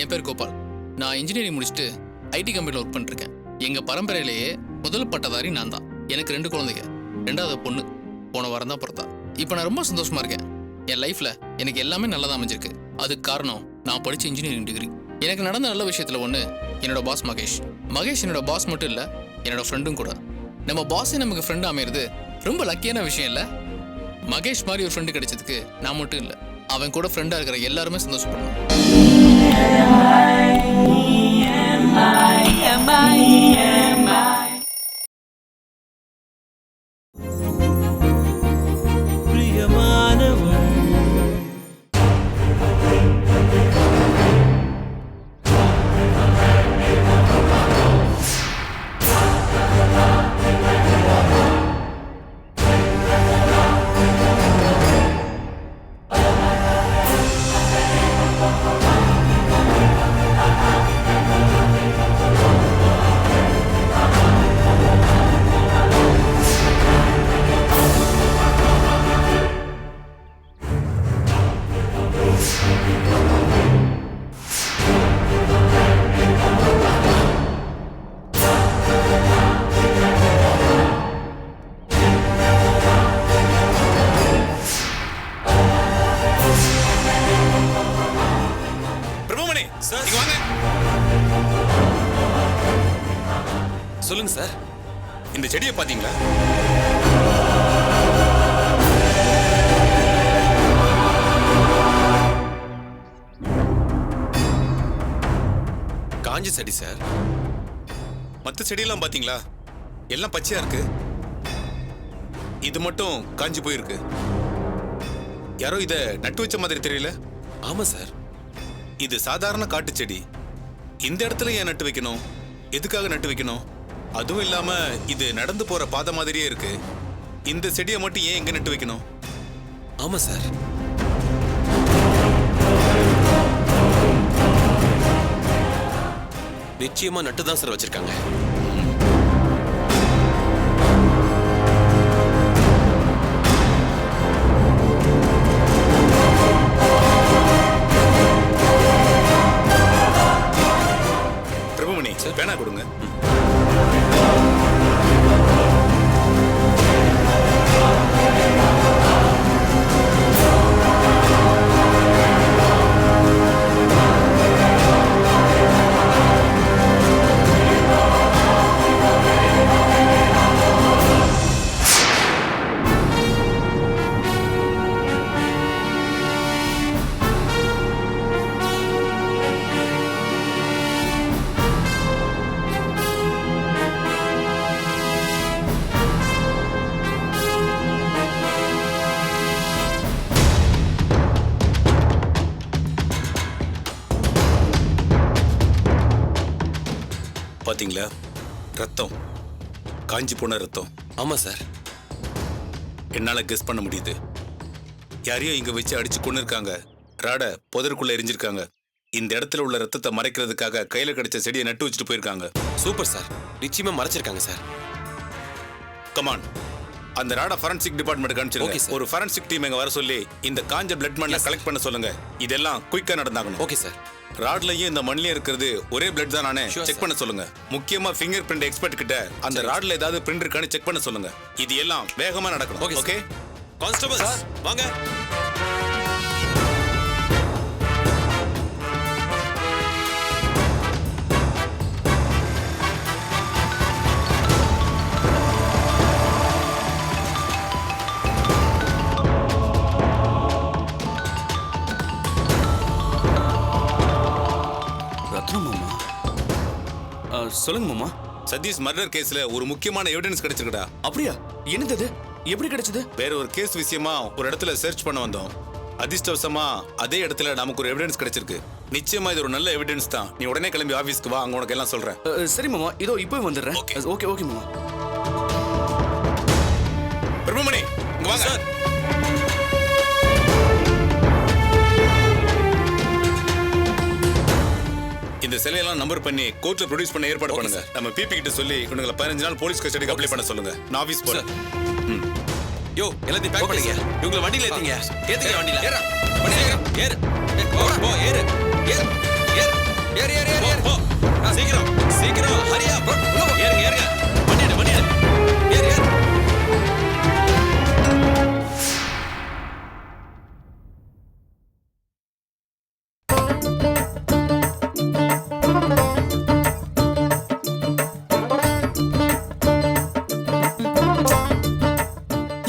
என் பேர் கோபால். நான் இன்ஜினியரிங் முடிச்சுட்டு ஐடி கம்பெனியில் ஒர்க் பண்ணிருக்கேன். எங்க பரம்பரையிலேயே முதல் பட்டதாரி நான் தான். எனக்கு 2 குழந்தைங்க, 2வது பொண்ணு போன வாரம் தான் பிறந்தா. இப்போ நான் ரொம்ப சந்தோஷமா இருக்கேன். என் லைஃப்ல எனக்கு எல்லாமே நல்லதா அமைஞ்சிருக்கு. அதுக்கு காரணம் நான் படிச்ச இன்ஜினியரிங் டிகிரி. எனக்கு நடந்த நல்ல விஷயத்துல ஒன்று, என்னோட பாஸ் மகேஷ். மகேஷ் என்னோட பாஸ் மட்டும் இல்லை, என்னோட ஃப்ரெண்டும் கூட. நம்ம பாஸே நமக்கு ஃப்ரெண்டு அமையிறது ரொம்ப லக்கியான விஷயம் இல்லை? மகேஷ் மாதிரி ஒரு ஃப்ரெண்டு கிடைச்சதுக்கு நான் மட்டும் இல்லை, அவன் கூட ஃப்ரெண்டாக இருக்கிற எல்லாருமே சந்தோஷப்படணும். சொல்லுங்க சார். இந்த செடியை பாத்தீங்களா? காஞ்ச செடி சார். மற்ற செடியெல்லாம் பாத்தீங்களா? எல்லாம் பச்சையா இருக்கு. இது மட்டும் காஞ்சி போயிருக்கு. யாரோ இத நட்டு வச்ச மாதிரி தெரியல. ஆமா சார், இது சாதாரண காட்டு செடி. இந்த இடத்துல ஏன் நட்டு வைக்கணும்? எதுக்காக நட்டு வைக்கணும்? அதுவும் இல்லாம இது நடந்து போற பாதை மாதிரியே இருக்கு. இந்த செடியை மட்டும் ஏன் இங்க நட்டு வைக்கணும்? ஆமா சார், நிச்சயமா நட்டு தான் சார் வச்சிருக்காங்க. பிரபுமணி சார், பேனா கொடுங்க. பாத்தீங்களா? ரத்தம், காஞ்சி போன ரத்தம். ஆமா சார், என்னால கெஸ் பண்ண முடியுது. யாரையோ இங்க வச்சு அடிச்சு கொண்டு இருக்காங்க. ராட புதருக்குள்ள எரிஞ்சிருக்காங்க. இந்த இடத்துல உள்ள ரத்தத்தை மறைக்கிறதுக்காக கையில கிடைச்ச செடியை நட்டு வச்சுட்டு போயிருக்காங்க. சூப்பர் சார், நிச்சயமா மறைச்சிருக்காங்க சார். கமான், அந்த ராட ஃபாரன்சிக் டிபார்ட்மெண்ட் காமிச்சிருங்க. ஒரு ஃபாரன்சிக் டீம் இங்க வர சொல்லி இந்த காஞ்ச பிளட் மண்ணை கலெக்ட் பண்ண சொல்லுங்க. இதெல்லாம் குயிக்கா நடந்தாகணும். Okay sir. ராட்லயும் இந்த மண்ணிலே இருக்கிறது ஒரே பிளட் தான் நானே செக் பண்ண சொல்லுங்க. முக்கியமா ஃபிங்கர் பிரிண்ட் எக்ஸ்பர்ட் கிட்ட அந்த ராட்ல ஏதாவது பிரிண்ட் இருக்கான்னு செக் பண்ண சொல்லுங்க. இது எல்லாம் வேகமா நடக்கணும். ஓகே கான்ஸ்டபிள்ஸ் வாங்க. சொல்லுங்க மாமா. சதீஷ் மர்டர் கேஸ்ல ஒரு முக்கியமான எவிடன்ஸ் கிடைச்சிருக்கடா. அப்படியா? என்னது? எப்படி கிடைச்சது? வேற ஒரு கேஸ் விஷயமா ஒரு இடத்துல சர்ச் பண்ண வந்தோம். அதிர்ஷ்டவசமா அதே இடத்துல நமக்கு ஒரு எவிடன்ஸ் கிடைச்சிருக்கு. நிச்சயமா இது ஒரு நல்ல எவிடன்ஸ் தான். நீ உடனே கிளம்பி ஆபீஸ்க்கு வா, அங்க உனக்கு எல்லாம் சொல்றேன். சரி மாமா, இதோ இப்போ வந்துடுறேன். ஓகே மாமா. பிரபுமணி இங்க வாங்க சார். இந்த சிலையெல்லாம் நம்பர் பண்ணி கோர்ட்ல ப்ரொடியூஸ் பண்ண ஏற்பாடு பண்ணுங்க. நம்ம பிபி கிட்ட சொல்லி இவங்களை 15 நாள் போலீஸ் கஸ்டடிக்கு அப்ளை பண்ண சொல்லுங்க. நான் ஆபீஸ் போறேன். யோ எல்லாத்தையும் பேக் பண்ணுங்க. இவங்களை வண்டியில ஏத்துங்க. வண்டியில ஏறு. வண்டியில ஏறு. போ ஏறு. ஏறு.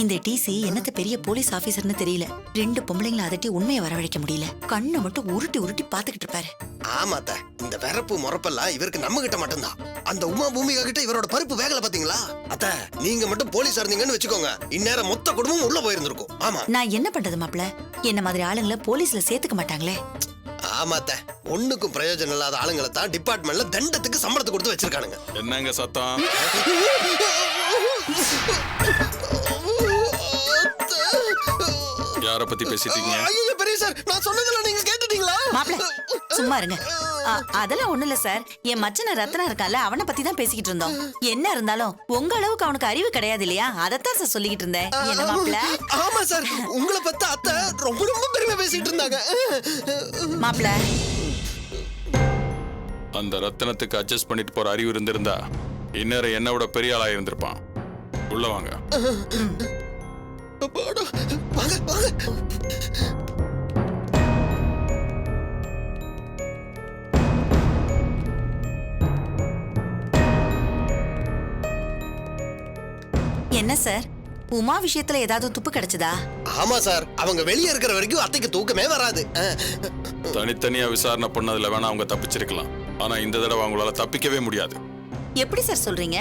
இந்த டிசி என்னத்த பெரிய போலீஸ் ஆபீசர்னு தெரியல. 2 பொம்பளைங்களை அதட்டி உண்மையை வரவழைக்க முடியல. கண்ணை மட்டும் உருட்டி உருட்டி பாத்துக்கிட்டு இருப்பாரு. ஆமாத்த, இந்த வெறப்பு முறப்பெல்லாம் இவருக்கு நம்ம கிட்ட மட்டும்தான். அந்த உமா பூமிகா கிட்ட இவரோட பருப்பு வேகல பாத்தீங்களா? அத்த, நீங்க மட்டும் போலீஸா இருந்தீங்கன்னு வச்சுக்கோங்க, இந்நேரம் மொத்த குடும்பம் உள்ள போயிருந்திருக்கும். ஆமா, நான் என்ன பண்றது மாப்ள? என்ன மாதிரி ஆளுங்களை போலீஸ்ல சேர்த்துக்க மாட்டாங்களே. ஆமாத்த, ஒண்ணுக்கும் பிரயோஜனம் இல்லாத ஆளுங்களை தான் டிபார்ட்மெண்ட்ல தண்டத்துக்கு சம்பளத்தை கொடுத்து வச்சிருக்கானுங்க. என்னங்க சத்தம்? யார பத்தி பேசிட்டீங்க? ஐயோ பெரிய சார், நான் சொன்னதெல்லாம் நீங்க கேட்டுட்டீங்களா? மாப்ள சும்மா இருங்க. அதெல்லாம் ஒண்ணு இல்ல சார். என் மச்சன ரத்னா இருக்கான்ல, அவனை பத்தி தான் பேசிக்கிட்டு இருந்தோம். என்ன இருந்தாலும் உங்க அளவுக்கு அவனுக்கு அறிவு கிடையாது இல்லையா? அதத்தான் சார் சொல்லிக்கிட்டு இருந்தேன். என்ன மாப்ள? ஆமா சார், உங்களை பத்தி அத்தை ரொம்ப ரொம்ப பெருமையா பேசிட்டு இருந்தாங்க. மாப்ள, அந்த ரத்தனத்துக்கு அட்ஜஸ்ட் பண்ணிட்டு போற அறிவு இருந்திருந்தா இன்னொரு என்னோட பெரிய ஆளா இருந்திருப்பான். உள்ள வாங்க. அப்பாடா, வாங்க வாங்க. என்ன சார், உமா விஷயத்துல ஏதாவது துப்பு கிடைச்சதா? ஆமா சார், அவங்க வெளியே இருக்கிற வரைக்கும் அத்தைக்கு தூக்கமே வராது. தனித்தனியா விசாரணை பண்ணதுல வேணா அவங்க தப்பிச்சிருக்கலாம். ஆனா இந்த தடவை அவங்களால தப்பிக்கவே முடியாது. எப்படி சார் சொல்றீங்க?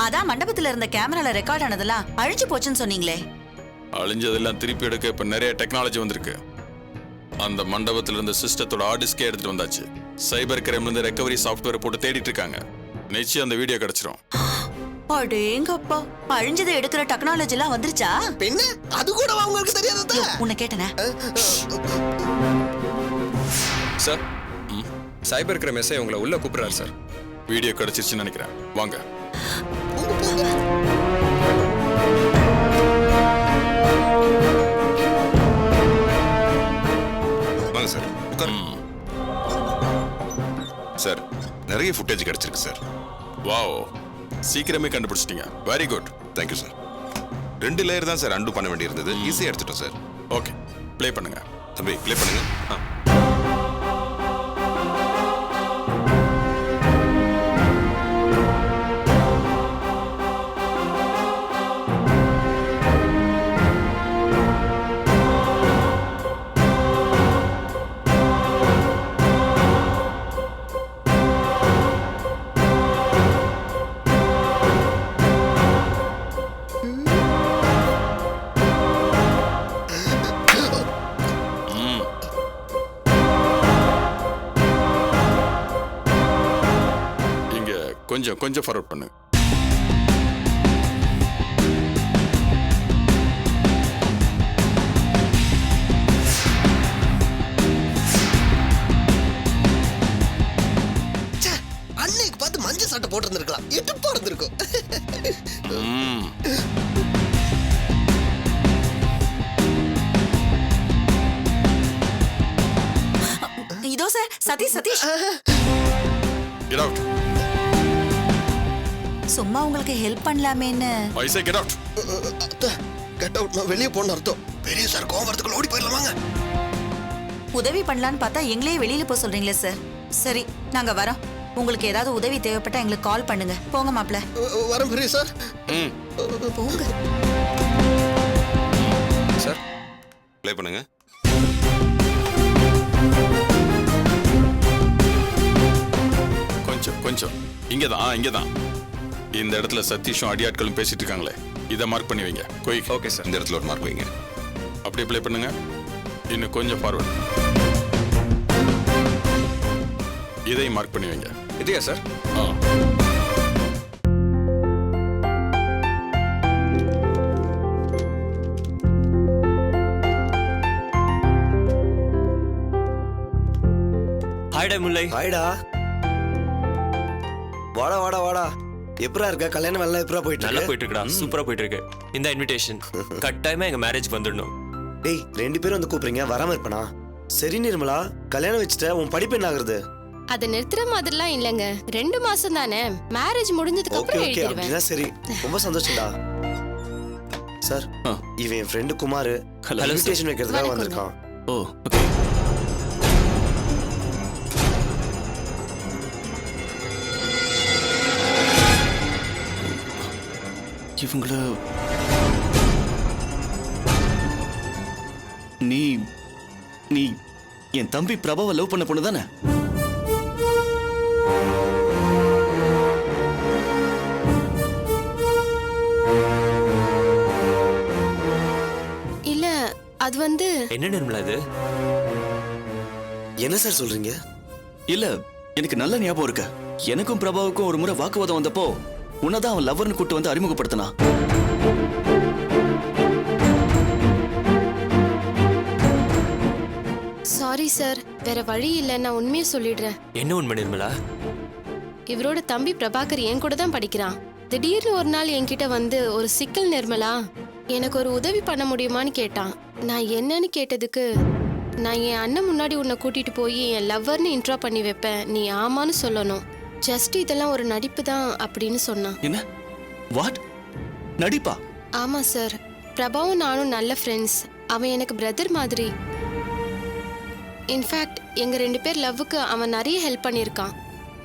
அதான் மண்டபத்துல இருந்த கேமரால ரெக்கார்ட் ஆனதெல்லாம் அழிஞ்சு போச்சுன்னு சொன்னீங்களே. அழிஞ்சதெல்லாம் திருப்பி எடுக்க இப்ப நிறைய டெக்னாலஜி வந்திருக்கு. அந்த மண்டபத்துல இருந்த சிஸ்டத்தோட ஹார்ட் டிஸ்கே எடுத்துட்டு வந்தாச்சு. சைபர் கிரைம்ல இருந்து ரெக்கவரி சாஃப்ட்வேர் போட்டு தேடிட்டு இருக்காங்க. நிச்சயம் அந்த வீடியோ கிடைச்சிரும். அடேங்கப்பா, அழிஞ்சதை எடுக்கிற டெக்னாலஜி எல்லாம் வந்துருச்சா? பின்ன அது கூட அவங்களுக்கு தெரியாதா? உன்னை கேட்டனே. சார், சைபர் கிரைம் எஸ்ஐ உங்களை உள்ள கூப்பிடுறாரு சார். வீடியோ கிடைச்சிருச்சுன்னு நினைக்கிறேன். வாங்க. வாங்க சார், உட்காருங்க. சார், நிறைய ஃபுட்டேஜ் கிடைச்சிருக்கு சார். வாவ், சீக்கிரமே கண்டுபிடிச்சிட்டீங்க. Very good. Thank you sir. 2 layer தான் சார் அன்டூ பண்ண வேண்டியிருந்தது. ஈஸியாக எடுத்துட்டோம் சார். ஓகே, ப்ளே பண்ணுங்க. தம்பி ப்ளே பண்ணுங்க. கொஞ்சம் கொஞ்சம் ஃபார்வர்ட் பண்ணு. அன்னைக்கு பார்த்து மஞ்சள் சட்டை போட்டு இருந்திருக்கலாம், எடுப்பா இருந்திருக்கும். இதோ sir, Sathish Sathish. Get out. சும்மா உங்களுக்கு ஹெல்ப் பண்ணலாமேன்னு. I say get out. Get out, நான் வெளியே போன அர்த்தம். பெரிய சார் கோவம் வரதுக்குள்ள ஓடி போயிடலாம் வாங்க. உதவி பண்ணலான்னு பார்த்தா எங்களையே வெளியில போக சொல்றீங்களே சார். சரி, நாங்க வரோம். உங்களுக்கு ஏதாவது உதவி தேவைப்பட்டா எங்களுக்கு கால் பண்ணுங்க. போங்க மாப்ள. வரேன் பெரிய சார். போங்க சார், ப்ளே பண்ணுங்க. கொஞ்சம் கொஞ்சம் இங்கதான். இந்த இடத்துல சதீஷும் அடியாட்களும் பேசிட்டு இருக்காங்களே, இதை மார்க் பண்ணி வைங்க. குயிக். ஓகே சார், இந்த இடத்துல ஒரு மார்க் வைங்க. அப்படியே ப்ளே பண்ணுங்க. இன்னும் கொஞ்சம் ஃபார்வர்ட். இதையும் மார்க் பண்ணி வைங்க. இதையா சார்? ஹாய்டா முல்லை. ஹாய்டா. வாடா வாடா வாடா. எப்பரா இருக்க? கல்யாணம் எல்லாம் எப்பரா போயிட்டு நல்லா இருக்கு? போயிட்டு இருக்கடா, சூப்பரா போயிட்டு இருக்கு. இந்த இன்விடேஷன் கட்டாயமா எங்க மேரேஜ்க்கு வந்துடணும். டேய், 2 பேரும் வந்து கூப்பிடுறீங்க, வராம இருப்பனா? சரி நிர்மலா, கல்யாணம் வச்சுட்ட, உன் படிப்பு என்ன ஆகுறது? அத நிறுத்துற மாதிரிலாம் இல்லங்க, 2 மாசம் தானே. மேரேஜ் முடிஞ்சதுக்கு ஓகே அப்புறம் ஓகே, எழுதிடுவேன். அப்படின்னா சரி. ரொம்ப சந்தோஷம்டா. சார், இவன் என் ஃப்ரெண்டு குமார். Hello, இன்விடேஷன் வைக்கிறதுக்காக வணக்கங்க. வந்திருக்கான். ஓ ஓகே. இவங்கள நீ நீ என் தம்பி பிரபாவை லவ் பண்ண பொண்ணு தானே? இல்ல அது வந்து என்ன நிர்மலா இது? என்ன சார் சொல்றீங்க? இல்ல, எனக்கு நல்ல ஞாபகம் இருக்கு. எனக்கும் பிரபாவுக்கும் ஒரு முறை வாக்குவாதம் வந்தப்போ உன்னதான் அவன் லவ்வர்னு கூட்டு வந்து அறிமுகப்படுத்தினா. சாரி சார், வேற வழி இல்ல, நான் உண்மையை சொல்லிடுறேன். என்ன உண்மை நிர்மலா? இவரோட தம்பி பிரபாகர் என் கூட தான் படிக்கிறான். திடீர்னு ஒரு நாள் என்கிட்ட வந்து ஒரு சிக்கல் நிர்மலா, எனக்கு ஒரு உதவி பண்ண முடியுமான்னு கேட்டான். நான் என்னன்னு கேட்டதுக்கு, நான் என் அண்ணன் முன்னாடி உன்னை கூட்டிட்டு போய் என் லவ்வர்னு இன்ட்ரோ பண்ணி வைப்பேன், நீ ஆமான்னு சொல்லணும். ஜஸ்ட் இதெல்லாம் ஒரு நடிப்பு தான் அப்படின்னு சொன்னான். என்ன? வாட்? நடிப்பா? ஆமா சார், பிரபாவும் நானும் நல்ல ஃப்ரெண்ட்ஸ். அவன் எனக்கு பிரதர் மாதிரி. இன்ஃபேக்ட் எங்க 2 பேர் லவ்வுக்கு அவன் நிறைய ஹெல்ப் பண்ணியிருக்கான்.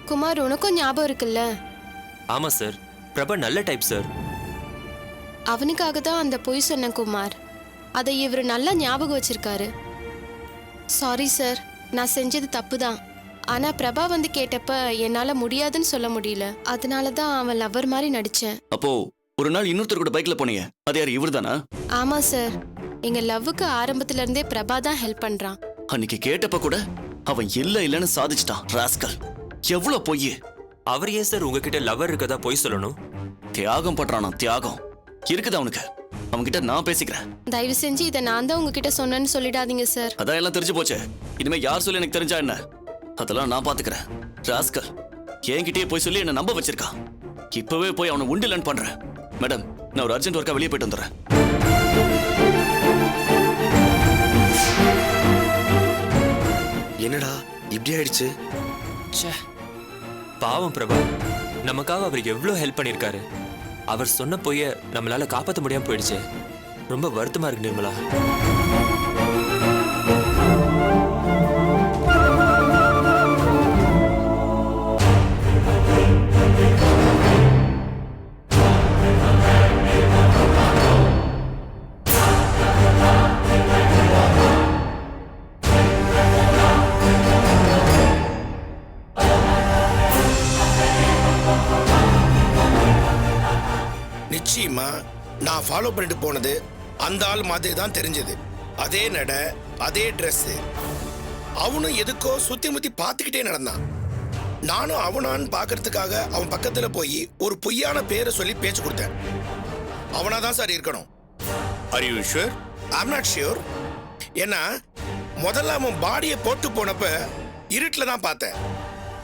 குமார், உனக்கும் ஞாபகம் இருக்குல்ல? ஆமா சார், பிரபா நல்ல டைப் சார். அவனுக்காக தான் அந்த பொய் சொன்னேன் குமார். அதை இவர் நல்லா ஞாபகம் வச்சிருக்காரு. சாரி சார், நான் செஞ்சது தப்பு தான். ஆனா பிரபா வந்து கேட்டப்ப என்னால முடியாதுன்னு சொல்ல முடியல. அதனால தான் அவன் லவ்வர் மாதிரி நடிச்சேன். அப்போ ஒரு நாள் இன்னொருத்தர் கூட பைக்ல போனீங்க, அது யார்? இவர்தானா? ஆமா சார், எங்க லவ்வுக்கு ஆரம்பத்துல இருந்தே பிரபா தான் ஹெல்ப் பண்றான். அன்னைக்கு கேட்டப்ப கூட அவன் இல்லன்னு சாதிச்சிட்டான். ராஸ்கல், எவ்வளவு பொய்! அவர் ஏன் சார் உங்ககிட்ட லவர் இருக்கதா பொய் சொல்லணும்? தியாகம் பண்றானா? தியாகம் இருக்குதா அவனுக்கு? அவன்கிட்ட நான் பேசிக்கிறேன். தயவு செஞ்சு இதை நான் தான் உங்ககிட்ட சொன்னேன்னு சொல்லிடாதீங்க சார். அதான் எல்லாம் தெரிஞ்சு போச்சு. இனிமே யார் சொல்லி எனக்கு தெரிஞ்சா என்ன? அதெல்லாம் நான் பாத்துக்கிறேன். ராஸ்கல் என்கிட்டயே போய் சொல்லி என்ன நம்ப வச்சிருக்கான். இப்பவே போய் அவனை உண்டிலன்னு பண்றேன். மேடம், நான் ஒரு அர்ஜென்ட் ஒர்க்கா வெளியே போயிட்டு வந்துடுறேன். என்னடா இப்படி ஆயிடுச்சு? பாவம் பிரபா, நமக்காக அவர் எவ்வளவு ஹெல்ப் பண்ணிருக்காரு. அவர் சொன்ன பொய்ய நம்மளால காப்பாற்ற முடியாம போயிடுச்சு. ரொம்ப வருத்தமா இருக்கு நிர்மலா. நிச்சயமா நான் ஃபாலோ பண்ணிட்டு போனது அந்த ஆள் மாதிரி தான் தெரிஞ்சது. அதே நட, அதே ட்ரெஸ். அவனும் எதுக்கோ சுத்தி முத்தி பார்த்துக்கிட்டே நடந்தான். நானும் அவனான்னு பார்க்கறதுக்காக அவன் பக்கத்துல போய் ஒரு பொய்யான பேரை சொல்லி பேச்சு கொடுத்தேன். அவனாதான் சார் இருக்கணும். Are you sure? I'm not sure. ஏன்னா முதல்ல அவன் பாடியை போட்டு போனப்ப இருட்டில் தான் பார்த்தேன்.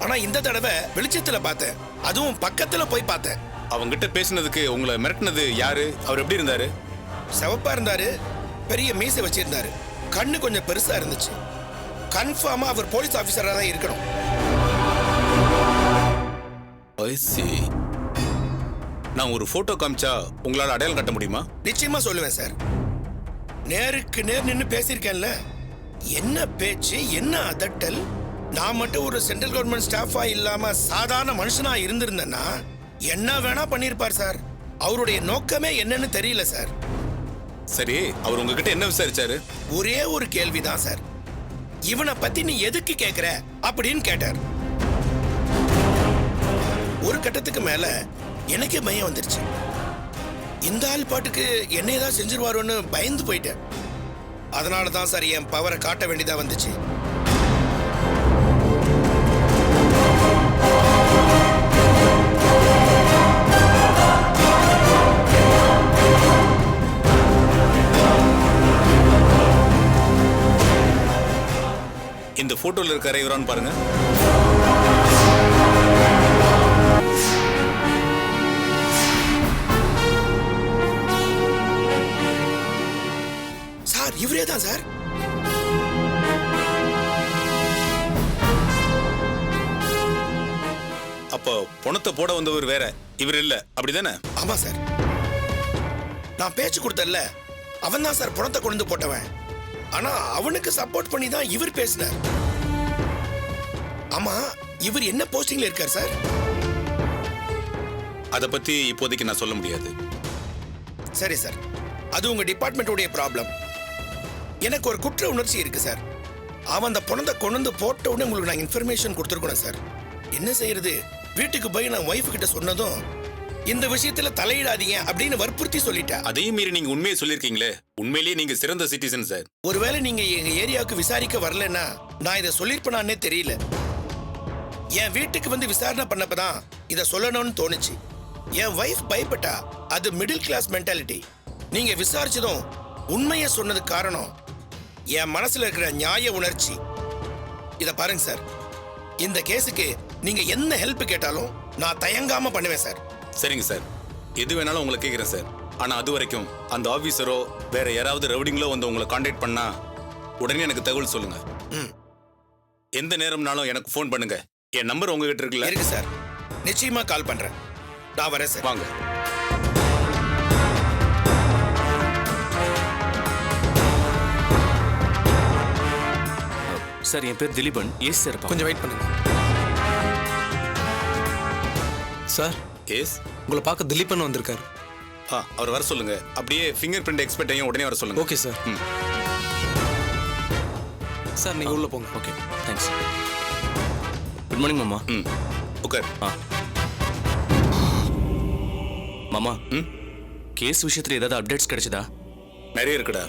ஆனா இந்த தடவை வெளிச்சத்துல பார்த்தேன். அதுவும் பக்கத்துல போய் பார்த்தேன். அவங்கிட்ட பேசினதுக்கு உங்களை மிரட்டினது யாரு? அவர் எப்படி இருந்தாரு? சிவப்பா இருந்தாரு, பெரிய மீசை வச்சிருந்தாரு, கண்ணு கொஞ்சம் பெருசா இருந்துச்சு. கன்ஃபார்மா அவர் போலீஸ் ஆபீசரா தான் இருக்கணும். I see. நான் ஒரு போட்டோ காமிச்சா உங்களால அடையாளம் கட்ட முடியுமா? நிச்சயமா சொல்லுவேன் சார். நேருக்கு நேர் நின்னு பேசியிருக்கேன்ல. என்ன பேச்சு, என்ன அதட்டல். நான் மட்டும் ஒரு சென்ட்ரல் கவர்மெண்ட் ஸ்டாஃபா இல்லாம சாதாரண மனுஷனா இருந்திருந்தேன்னா என்ன வேணா பண்ணிருப்பார் சார். அவருடைய நோக்கமே என்னன்னு தெரியல சார். சரி, அவர் உங்ககிட்ட என்ன விசாரிச்சாரு? ஒரே ஒரு கேள்விதான் சார். இவனை பத்தி நீ எதுக்கு கேக்குற அப்படின்னு கேட்டார். ஒரு கட்டத்துக்கு மேல எனக்கே பயம் வந்துருச்சு. இந்த ஆள் பாட்டுக்கு என்ன ஏதாவது செஞ்சிருவாரோன்னு பயந்து போயிட்டேன். அதனால தான் சார் என் பவரை காட்ட வேண்டியதா வந்துச்சு. இந்த போட்டோல இருக்கிற இவரான்னு பாருங்க. சார் இவரே தான் சார். அப்போ பணத்தை போட வந்தவர் வேற, இவர் இல்ல, அப்படிதானே? ஆமா சார். நான் பேச்சு கொடுத்தல, அவன் தான் சார் பணத்தை கொண்டு போட்டவன். ஆனா அவனுக்கு சப்போர்ட் பண்ணி தான் இவர் பேசினார். ஆமா, இவர் என்ன போஸ்டிங்ல இருக்கார் சார்? அத பத்தி இப்போதைக்கு நான் சொல்ல முடியாது. சரி சார், அது உங்க டிபார்ட்மெண்ட்டோடைய ப்ராப்ளம். எனக்கு ஒரு குற்ற உணர்ச்சி இருக்கு சார். அவன் அந்த பணத்தை கொண்டு போட்ட உடனே உங்களுக்கு நான் இன்ஃபர்மேஷன் கொடுத்துருக்கணும் சார். என்ன செய்யறது, வீட்டுக்கு போய் நான் ஒய்ஃப் கிட்ட சொன்னதும் இந்த விஷயத்துல தலையிடாதீங்க அப்படின்னு வற்புறுத்தி சொல்லிட்டேன். அதையும் மீறி நீங்க உண்மையை சொல்லிருக்கீங்களே, உண்மையிலேயே நீங்க சிறந்த சிட்டிசன் சார். ஒருவேளை நீங்க எங்க ஏரியாவுக்கு விசாரிக்க வரலன்னா நான் இதை சொல்லிருப்பேனானே தெரியல. என் வீட்டுக்கு வந்து விசாரணை பண்ணப்பதான் இதை சொல்லணும்னு தோணுச்சு. என் வைஃப் பயப்பட்டா. அது மிடில் கிளாஸ் மென்டாலிட்டி. நீங்க விசாரிச்சதும் உண்மையை சொன்னதுக்கு காரணம் என் மனசுல இருக்கிற நியாய உணர்ச்சி. இத பாருங்க சார், இந்த கேஸுக்கு நீங்க என்ன ஹெல்ப் கேட்டாலும் நான் தயங்காம பண்ணுவேன் சார். சரிங்க சார், எது வேணாலும் உங்களை கேட்குறேன் சார். ஆனா அது வரைக்கும் அந்த ஆபீசரோ வேற யாராவது ரவுடிங்களோ வந்து உங்களை கான்டாக்ட் பண்ணா உடனே எனக்கு தகவல் சொல்லுங்க. எந்த நேரம்னாலும் எனக்கு ஃபோன் பண்ணுங்க. என் நம்பர் உங்ககிட்ட இருக்குல்ல? இருக்கு சார், நிச்சயமா கால் பண்றேன். நான் வரேன் சார். வாங்க. சார், என் பேர் திலீபன். ஏசி சார், கொஞ்சம் வெயிட் பண்ணுங்க சார். எஸ், உங்களை பார்க்க திலீபன் வந்திருக்காரு. அவர் வர சொல்லுங்க. அப்படியே ஃபிங்கர் பிரிண்ட் எக்ஸ்பர்ட்டையும் உடனே வர சொல்லுங்க. Okay sir. சார், நீங்க உள்ள போங்க. Okay, thanks. குட் மார்னிங் மாமா. உட்கார். மாமா, கேஸ் விஷயத்துல ஏதாவது அப்டேட்ஸ் கிடைச்சதா? நிறைய இருக்குடா.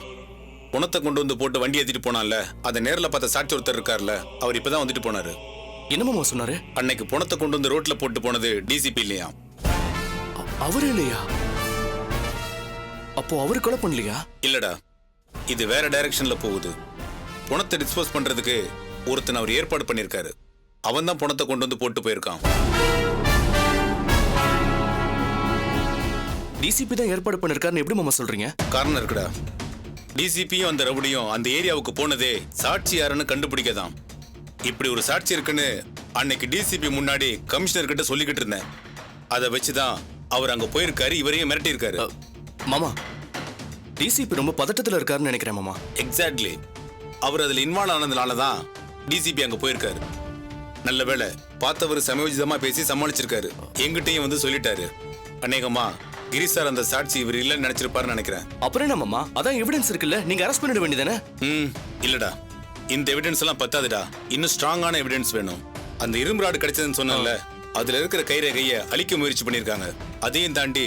பணத்தை கொண்டு வந்து போட்டு வண்டி ஏத்திட்டு போனான்ல, அதை நேர்ல பார்த்த சாட்சி ஒருத்தர் இருக்கார்ல, அவர் இப்பதான் வந்துட்டு போனாரு. என்ன மாமா சொன்னாரு? அன்னைக்கு பணத்தை கொண்டு வந்து ரோட்ல போட்டு போனது டிசிபி இல்லையா? அவரு இல்லையா? அப்போ அவரு கொலை பண்ணலையா? இல்லடா, இது வேற டைரக்ஷன்ல போகுது. பணத்தை டிஸ்போஸ் பண்றதுக்கு ஒருத்தன் அவர் ஏற்பாடு பண்ணிருக்காரு. அவன் தான் பணத்தை கொண்டு வந்து போட்டு போயிருக்கான். டிசிபி தான் ஏற்பாடு பண்ணிருக்காருன்னு எப்படி மாமா சொல்றீங்க? காரணம் இருக்குடா. டிசிபியும் அந்த ரவுடியும் அந்த ஏரியாவுக்கு போனதே சாட்சி யாருன்னு கண்டுபிடிக்கதான். இப்படி ஒரு சாட்சி இருக்குன்னு அன்னைக்கு டிசிபி முன்னாடி கமிஷனர் கிட்ட சொல்லிக்கிட்டு இருந்தேன். அதை வச்சுதான் அவர் அங்க போயிருக்காரு, இவரையும் மிரட்டி இருக்காரு. மாமா, டிசிபி ரொம்ப பதட்டத்துல இருக்காருன்னு நினைக்கிறேன் மாமா. எக்ஸாக்ட்லி. அவர் அதுல இன்வால்வ் ஆனதுனாலதான் டிசிபி அங்க போயிருக்காரு. நல்ல வேளை பார்த்தவர் சமயோஜிதமா பேசி சமாளிச்சிருக்காரு. எங்கிட்டையும் வந்து சொல்லிட்டாரு. அநேகமா கிரீஷ் சார் அந்த சாட்சி இவர் இல்லைன்னு நினைச்சிருப்பாருன்னு நினைக்கிறேன். அப்புறம் என்ன மாமா, அதான் எவிடன்ஸ் இருக்குல்ல, நீங்க அரெஸ்ட் பண்ணிட வேண்டியதானே? இல்லடா, இந்த எவிடன்ஸ் எல்லாம் பத்தாதுடா. இன்னும் ஸ்ட்ராங்கான எவிடன்ஸ் வேணும். அந்த இரும்பு ராடு கிடைச்சதுன்னு சொன்னல, அதுல இருக்கிற கைரேகையை அழிக்க முயற்சி பண்ணிருக்காங்க. அதையும் தாண்டி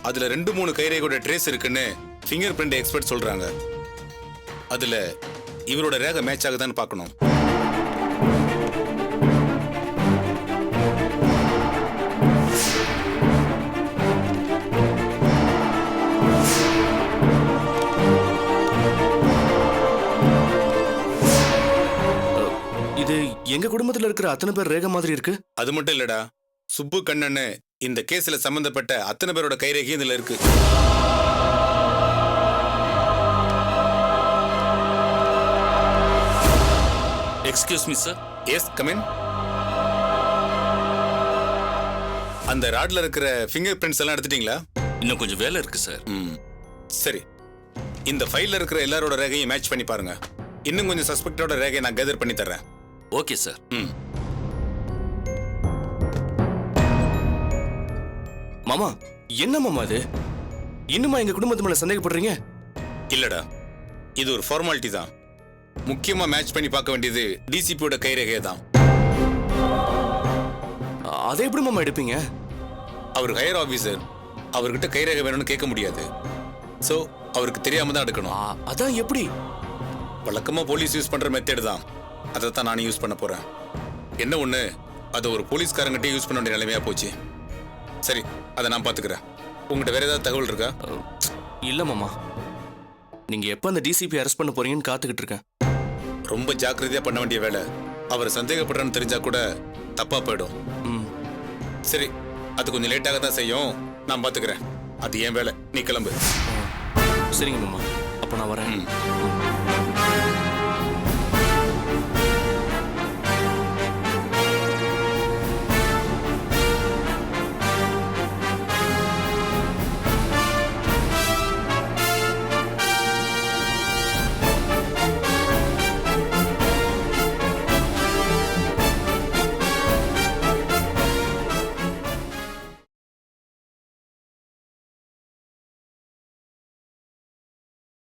அதுல 2-3 கைரேகையோட ட்ரேஸ் இருக்குன்னு ஃபிங்கர் பிரிண்ட் எக்ஸ்பர்ட் சொல்றாங்க. அதுல இவரோட ரேகை மேட்ச் ஆகுதான்னு பார்க்கணும். இது எங்க குடும்பத்துல இருக்கிற அத்தனை பேர் ரேகை மாதிரி இருக்கு. அது மட்டும் இல்லடா, சுப்பு கண்ணன்னு இந்த கேஸ்ல சம்பந்தப்பட்ட அத்தனை பேரோட கைரேகையும் இதுல இருக்கு. Excuse me sir. Yes, come in. அந்த ராட்ல இருக்கிற ஃபிங்கர் பிரிண்ட்ஸ் எல்லாம் எடுத்துட்டீங்களா? இன்னும் கொஞ்சம் வேலை இருக்கு சார். சரி, இந்த ஃபைல்ல இருக்கிற எல்லாரோட ரேகையும் மேட்ச் பண்ணி பாருங்க. இன்னும் கொஞ்சம் சஸ்பெக்டோட ரேகையை நான் கேதர் பண்ணி தர்றேன். Okay sir. மாமா, என்ன மாமா இது? இன்னுமா எங்க குடும்பத்து மேல சந்தேகப்படுறீங்க? இல்லடா, இது ஒரு ஃபார்மாலிட்டி தான். முக்கியமா மேட்ச் பண்ணி பார்க்க வேண்டியது டிசிபியோட கைரேகையை தான். அதை எப்படி மாமா எடுப்பீங்க? அவர் ஹையர் ஆபீசர், அவர்கிட்ட கைரேகை வேணும்னு கேட்க முடியாது. சோ அவருக்கு தெரியாம தான் எடுக்கணும். அதான் எப்படி? வழக்கமா போலீஸ் யூஸ் பண்ற மெத்தட் தான். அதை தான் நானும் யூஸ் பண்ண போறேன். என்ன ஒண்ணு, அதை ஒரு போலீஸ்காரங்கிட்டே யூஸ் பண்ண வேண்டிய நிலைமையா போச்சு. சரி, அதை நான் பாத்துக்கிறேன். உங்ககிட்ட வேற ஏதாவது தகவல் இருக்கா? இல்ல மாமா, நீங்க எப்ப அந்த டிசிபி அரெஸ்ட் பண்ண போறீங்கன்னு காத்துக்கிட்டு இருக்கேன். ரொம்ப ஜாக்கிரதையா பண்ண வேண்டிய வேலை. அவர் சந்தேகப்படுறான்னு தெரிஞ்சா கூட தப்பா போயிடும். சரி, அது கொஞ்சம் லேட்டாக தான் செய்யும். நான் பாத்துக்கிறேன். அது ஏன் வேலை. நீ கிளம்பு. சரிங்க மாமா, அப்ப நான் வரேன்.